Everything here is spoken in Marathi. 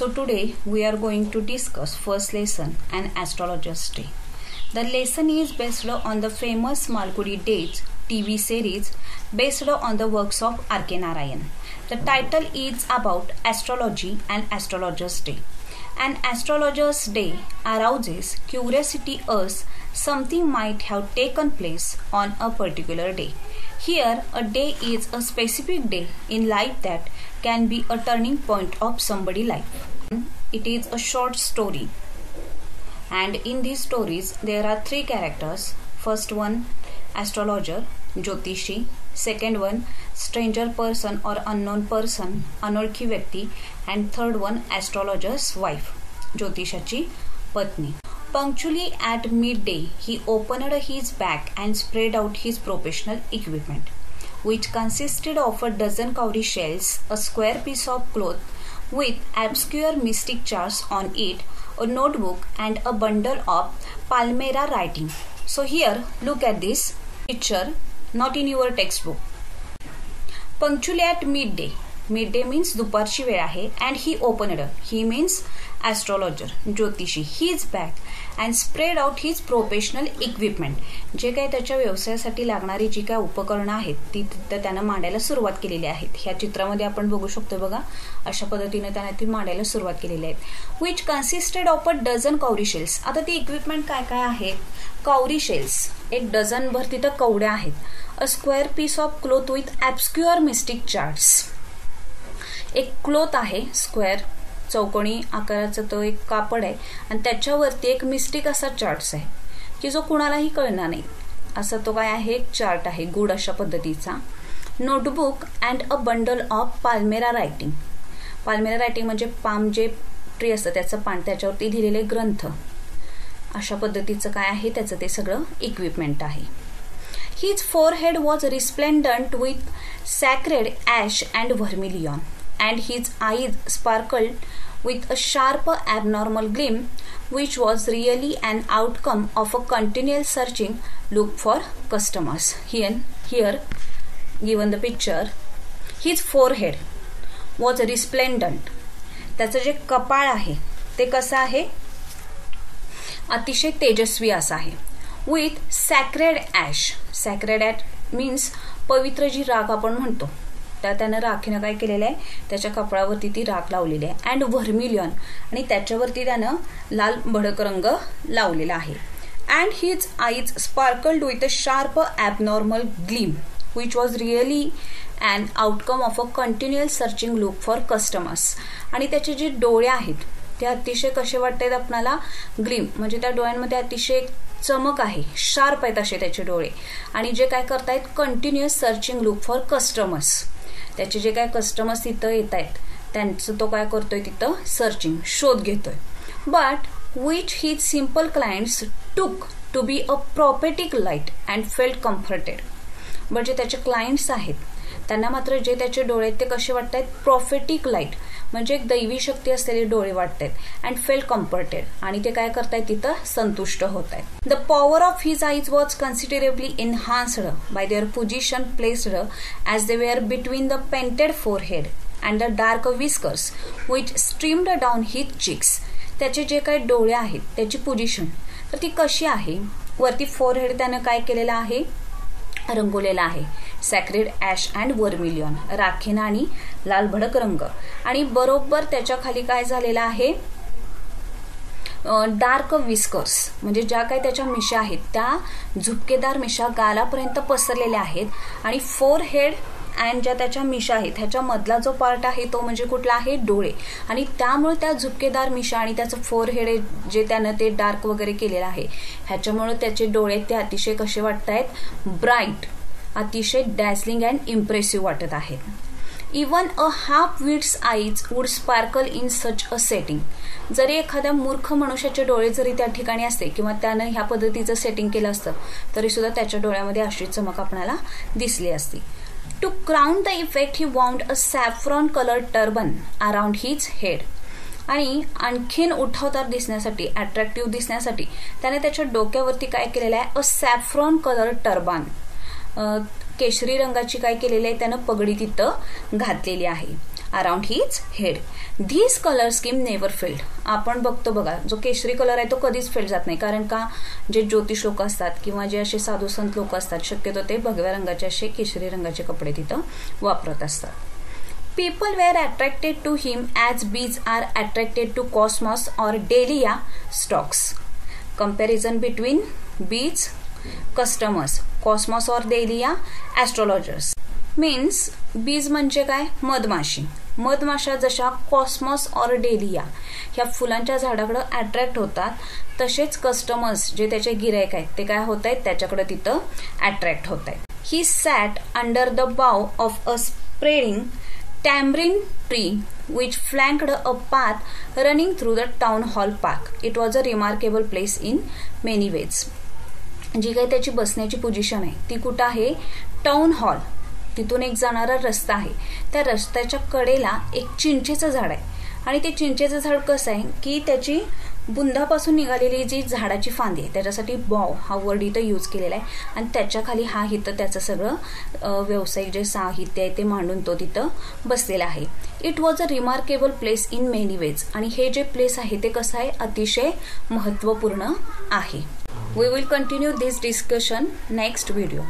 So today we are going to discuss first lesson, An Astrologer's Day. The lesson is based on the famous Malgudi Days TV series based on the works of R.K. Narayan. The title is about astrology and astrologer's day. An astrologer's day arouses curiosity as something might have taken place on a particular day. Here, a day is a specific day in life that can be a turning point of somebody's life. It is a short story, and in these stories there are three characters. First one, astrologer, Jyotishi. Second one, stranger person or unknown person, अनोळखी व्यक्ती. And third one, astrologer's wife, ज्योतिषाची पत्नी. Punctually at midday, he opened his bag and spread out his professional equipment, which consisted of a dozen cowrie shells, a square piece of cloth with obscure mystic charts on it, a notebook, and a bundle of Palmyra writing. So here, look at this picture, not in your textbook. Punctually at midday. Midday means दुपारची वेळ आहे. And he opened. He means astrologer, ज्योतिषी, his bag and spread out his professional equipment. जे काही त्याच्या व्यवसायासाठी लागणारी जी काही उपकरणं आहेत ती त्यानं मांडायला सुरुवात केलेली आहेत. ह्या चित्रामध्ये आपण बघू शकतो बघा, अशा पद्धतीने त्याने ती मांडायला सुरुवात केलेली आहे. Which consisted of a dozen cowrie shells. आता ती इक्विपमेंट काय काय आहे? cowrie shells, एक डझन भर तिथं कवड्या आहेत. A square piece of cloth with obscure mystic charts. एक क्लोथ आहे, स्क्वेअर चौकोनी आकाराचा तो एक कापड आहे आणि त्याच्यावरती एक मिस्टिक असा चार्ट्स आहे की जो कुणालाही कळणार नाही असा तो काय आहे, एक चार्ट आहे गुड अशा पद्धतीचा. Notebook and a bundle of palmyra writing. Palmyra writing म्हणजे पाम जे ट्री असतं त्याचं पान, त्याच्यावरती लिहिलेले ग्रंथ, अशा पद्धतीचं काय आहे त्याचं ते सगळं इक्विपमेंट आहे. His forehead was resplendent with sacred ash and vermilion, and his eyes sparkled with a sharp abnormal gleam, which was really an outcome of a continual searching look for customers. Here given the picture, his forehead was resplendent. त्याचं जे कपाळ आहे ते कसं आहे, अतिशय तेजस्वी असं आहे. With sacred ash. Sacred ash means पवित्र जी राख आपण म्हणतो, त्या त्यानं राखीनं काय केलेलं आहे, त्याच्या कपडावरती ती राख लावलेली आहे. अँड व्हर्मिलियन, आणि त्याच्यावरती त्यानं लाल भडक रंग लावलेला आहे. And his eyes sparkled with a sharp abnormal gleam which was really and outcome of a continual searching look for customers. आणि त्याचे जे डोळे आहेत ते अतिशय कसे वाटतात आपल्याला, ग्लीम म्हणजे त्या डोळ्यांमध्ये अतिशय चमक आहे, शार्प आहेत असे त्याचे डोळे. आणि जे काय करतायत, continuous searching look for customers. त्याचे जे काय कस्टमर्स तिथं येत आहेत त्यांचं तो काय करतोय, तिथं सर्चिंग, शोध घेतोय. But which his simple clients took to be a prophetic light and felt comforted. But जे त्याचे क्लायंट्स आहेत त्यांना मात्र जे त्याचे डोळे आहेत ते कसे वाटतात, प्रॉफेटिक लाईट म्हणजे एक दैवी शक्ती असलेले डोळे वाटतात. अँड फेल कम्फर्टेड, आणि ते काय करतायत, तिथं संतुष्ट होत आहेत. The power of his eyes was considerably enhanced by their position placed as they were between the painted forehead and the dark whiskers which streamed down his cheeks. त्याचे जे काही डोळे आहेत त्याची पोझिशन तर ती कशी आहे, वरती फोरहेड त्यानं काय केलेलं आहे, रंगवलेला आहे, सॅक्रेड ॲश अँड वर्मिलियन, राखेना आणि लाल भडक रंग. आणि बरोबर त्याच्या खाली काय झालेलं आहे, डार्क विस्कर्स म्हणजे ज्या काही त्याच्या मिशा आहेत त्या झुपकेदार मिशा गालापर्यंत पसरलेल्या आहेत. आणि फोरहेड अँड ज्या त्याच्या मिशा आहेत ह्याच्या मधला जो पार्ट आहे तो म्हणजे कुठला आहे, डोळे. आणि त्यामुळे त्या झुपकेदार मिशा आणि त्याचं फोरहेड जे त्यानं ते डार्क वगैरे केलेलं आहे ह्याच्यामुळे त्याचे डोळे ते अतिशय कसे वाटत आहेत, ब्राईट, अतिशय डॅझलिंग अँड इम्प्रेसिव्ह वाटत आहेत. Even a half wit's eyes would sparkle in such a setting. जरी एखाद्या मूर्ख मनुष्याचे डोळे जरी त्या ठिकाणी असते किंवा त्यानं ह्या पद्धतीचं सेटिंग केलं असतं तरी सुद्धा त्याच्या डोळ्यामध्ये अशी चमक आपल्याला दिसली असती. To crown the effect, he wound a saffron colored turban around his head. आणि आणखीन उठावदार दिसण्यासाठी, अट्रॅक्टिव्ह दिसण्यासाठी त्याने त्याच्या डोक्यावरती काय केलेलं आहे, अ सॅफ्रॉन कलर टर्बान, केशरी रंगाची काय केलेली आहे त्यानं पगडी तिथं घातलेली आहे. Around his head. This colour scheme never failed. आपण बघतो बघा, जो केशरी कलर आहे तो कधीच फेल जात नाही. कारण का, जे ज्योतिष लोक असतात किंवा जे असे साधू संत लोक असतात, शक्यतो ते भगव्या रंगाचे असे केशरी रंगाचे कपडे तिथं वापरत असतात. People were attracted to him as bees are attracted to cosmos or dahlia stalks. Comparison between bees, customers, cosmos or dahlia astrologers. Means bees म्हणजे काय, मधमाशी. मधमाशा जशा कॉस्मॉस और डेलिया ह्या फुलांच्या झाडाकडे अट्रॅक्ट होतात, तसेच कस्टमर्स जे त्याचे गिरायक आहेत ते काय होत आहेत, त्याच्याकडे तिथं अट्रॅक्ट होत आहेत. He sat under the bough of a spreading tamarind tree which flanked a path running through the town hall park. It was a remarkable place in many ways. जी काही त्याची बसण्याची पोझिशन आहे ती कुठं आहे, टाउन हॉल. तिथून एक जाणारा रस्ता आहे, त्या रस्त्याच्या कडेला एक चिंचेचं झाड आहे. आणि ते चिंचेचं झाड कसं आहे की त्याची बुंदापासून निघालेली जी झाडाची फांदी आहे त्याच्यासाठी बॉव हा वर्ड इथं यूज केलेला आहे. आणि त्याच्या खाली हा इथं त्याचं सगळं व्यावसायिक जे साहित्य आहे ते मांडून तो तिथं बसलेला आहे. It was a remarkable place in many ways. आणि हे जे प्लेस आहे ते कसं आहे, अतिशय महत्त्वपूर्ण आहे. We will continue this discussion next video.